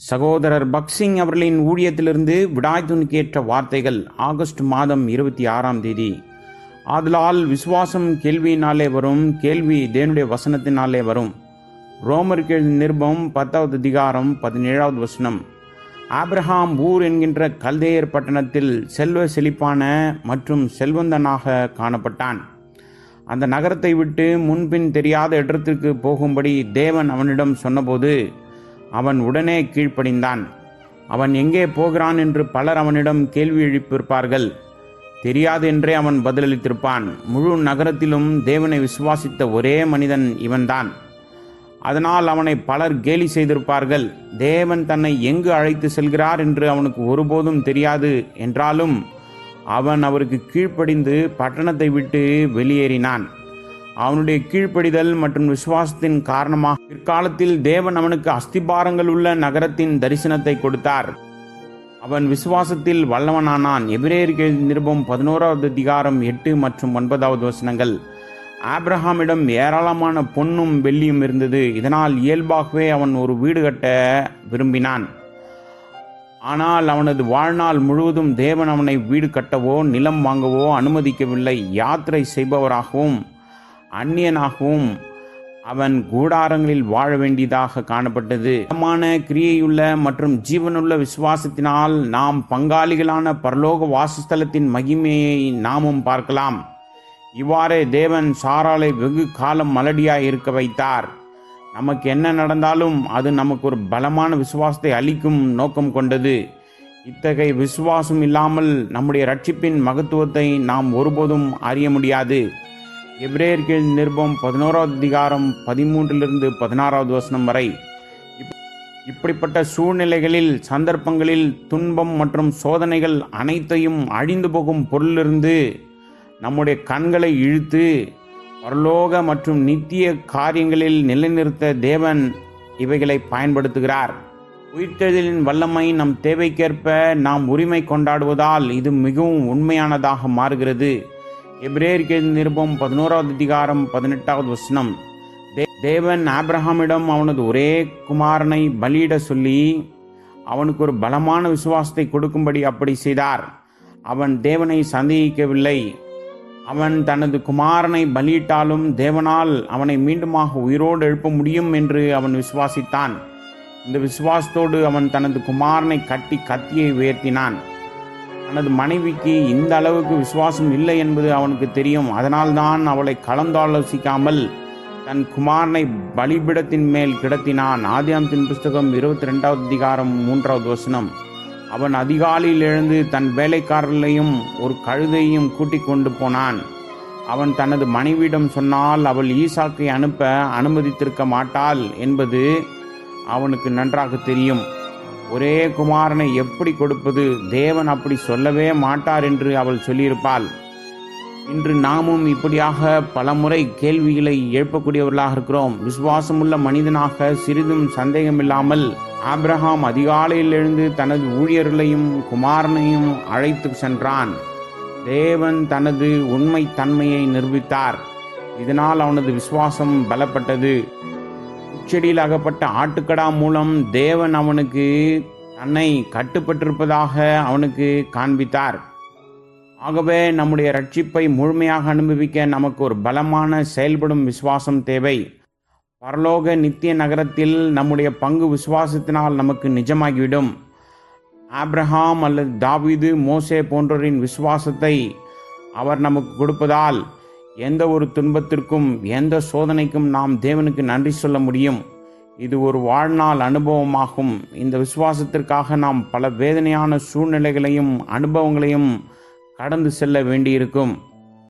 சகோதரர் பக்சிங் அவர்களின் ஊழியத்திலிருந்து விடாய்த்துணுக்கேற்ற வார்த்தைகள். ஆகஸ்ட் மாதம் 26ஆம் தேதி. ஆதலால் விசுவாசம் கேள்வியினாலே வரும், கேள்வி தேவனுடைய வசனத்தினாலே வரும். ரோமருக்கு நிருபம் 10வது அதிகாரம் 17வது வசனம். ஆபிரகாம் ஊர் என்கின்ற கல்தேயர் பட்டணத்தில் செல்வ செழிப்பான மற்றும் செல்வந்தனாக காணப்பட்டான். அந்த நகரத்தை விட்டு முன்பின் தெரியாத இடத்திற்கு போகும்படி தேவன் அவனிடம் சொன்னபோது அவன் உடனே கீழ்ப்படிந்தான். அவன் எங்கே போகிறான் என்று பலர் அவனிடம் கேள்வி எழுப்பியிருப்பார்கள். தெரியாது என்றே அவன் பதிலளித்திருப்பான். முழு நகரத்திலும் தேவனை விசுவாசித்த ஒரே மனிதன் இவன்தான். அதனால் அவனை பலர் கேலி செய்திருப்பார்கள். தேவன் தன்னை எங்கு அழைத்து செல்கிறார் என்று அவனுக்கு ஒருபோதும் தெரியாது என்றாலும் அவன் அவருக்கு கீழ்ப்படிந்து பட்டணத்தை விட்டு வெளியேறினான். அவனுடைய கீழ்ப்படிதல் மற்றும் விசுவாசத்தின் காரணமாக பிற்காலத்தில் தேவன் அவனுக்கு அஸ்திபாரங்கள் உள்ள நகரத்தின் தரிசனத்தை கொடுத்தார். அவன் விசுவாசத்தில் வல்லவனானான். எபிரேயருக்கு நிருபம் 11வது அதிகாரம் 8 மற்றும் 9வது வசனங்கள். ஆபிரகாமிடம் ஏராளமான பொன்னும் வெள்ளியும் இருந்தது. இதனால் இயல்பாகவே அவன் ஒரு வீடு கட்ட விரும்பினான். ஆனால் அவனது வாழ்நாள் முழுவதும் தேவன் அவனை வீடு கட்டவோ நிலம் வாங்கவோ அனுமதிக்கவில்லை. யாத்திரை செய்பவராகவும் அந்நியனாகவும் அவன் கூடாரங்களில் வாழ வேண்டியதாக காணப்பட்டது. கிரியையுள்ள மற்றும் ஜீவனுள்ள விசுவாசத்தினால் நாம் பங்காளிகளான பரலோக வாசஸ்தலத்தின் மகிமையை நாமும் பார்க்கலாம். இவ்வாறே தேவன் சாராளை வெகு காலம் மலடியாய் இருக்க வைத்தார். நமக்கு என்ன நடந்தாலும் அது நமக்கு ஒரு பலமான விசுவாசத்தை அளிக்கும் நோக்கம் கொண்டது. இத்தகைய விசுவாசம் இல்லாமல் நம்முடைய ரட்சிப்பின் மகத்துவத்தை நாம் ஒருபோதும் அறிய முடியாது. எபிரேயருக்கு நிருபம் 11வது அதிகாரம் 13லிருந்து 16வது வசனம் வரை. இப்படிப்பட்ட சூழ்நிலைகளில், சந்தர்ப்பங்களில் துன்பம் மற்றும் சோதனைகள் அனைத்தையும் அழிந்து போகும் பொருளிலிருந்து நம்முடைய கண்களை இழுத்து பரலோக மற்றும் நித்திய காரியங்களில் நிலைநிறுத்த தேவன் இவைகளை பயன்படுத்துகிறார். உயிர்த்தெழுதலின் வல்லமை நம் தேவைக்கேற்ப நாம் உரிமை கொண்டாடுவதால் இது மிகவும் உண்மையானதாக மாறுகிறது. எபிரேயருக்கு நிருபம் 11வது அதிகாரம் 18வது வசனம். தேவன் ஆபிரகாமிடம் அவனது ஒரே குமாரனை பலியிட சொல்லி அவனுக்கு ஒரு பலமான விசுவாசத்தை கொடுக்கும்படி அப்படி செய்தார். அவன் தேவனை சந்தேகிக்கவில்லை. அவன் தனது குமாரனை பலியிட்டாலும் தேவனால் அவனை மீண்டுமாக உயிரோடு எழுப்ப முடியும் என்று அவன் விசுவாசித்தான். இந்த விசுவாசத்தோடு அவன் தனது குமாரனை கட்டி கத்தியை உயர்த்தினான். தனது மனைவிக்கு இந்த அளவுக்கு விசுவாசம் இல்லை என்பது அவனுக்கு தெரியும். அதனால்தான் அவளை கலந்தாலோசிக்காமல் தன் குமாரனை பலிபீடத்தின் மேல் கிடத்தினான். ஆதியாகமத்தின் புஸ்தகம் 22வது அதிகாரம் 3வது வசனம். அவன் அதிகாலையில் எழுந்து தன் வேலைக்காரர்களையும் ஒரு கழுதையும் கூட்டிக் கொண்டு போனான். அவன் தனது மனைவியிடம் சொன்னால் அவள் ஈசாக்கை அனுப்ப அனுமதித்திருக்க மாட்டாள் என்பது அவனுக்கு நன்றாக தெரியும். ஒரே குமாரனை எப்படி கொடுப்பது? தேவன் அப்படி சொல்லவே மாட்டார் என்று அவள் சொல்லியிருப்பாள். இன்று நாமும் இப்படியாக பலமுறை கேள்விகளை எழுப்பக்கூடியவர்களாக இருக்கிறோம். விசுவாசமுள்ள மனிதனாக சிறிதும் சந்தேகமில்லாமல் ஆபிரகாம் அதிகாலையில் எழுந்து தனது ஊழியர்களையும் குமாரனையும் அழைத்து சென்றான். தேவன் தனது உண்மை தன்மையை நிரூபித்தார். இதனால் அவனது விசுவாசம் பலப்பட்டது. உச்செடியில் அகப்பட்ட ஆட்டுக்கடா மூலம் தேவன் அவனுக்கு தன்னை கட்டுப்பட்டிருப்பதாக அவனுக்கு காண்பித்தார். ஆகவே நம்முடைய ரட்சிப்பை முழுமையாக அனுபவிக்க நமக்கு ஒரு பலமான செயல்படும் விசுவாசம் தேவை. பரலோக நித்திய நகரத்தில் நம்முடைய பங்கு விசுவாசத்தினால் நமக்கு நிஜமாகிவிடும். ஆபிரகாம் அல்லது தாவீது, மோசே போன்றோரின் விசுவாசத்தை அவர் நமக்கு கொடுப்பதால் எந்த ஒரு துன்பத்திற்கும் எந்த சோதனைக்கும் நாம் தேவனுக்கு நன்றி சொல்ல முடியும். இது ஒரு வாழ்நாள் அனுபவமாகும். இந்த விசுவாசத்திற்காக நாம் பல வேதனையான சூழ்நிலைகளையும் அனுபவங்களையும் கடந்து செல்ல வேண்டியிருக்கும்.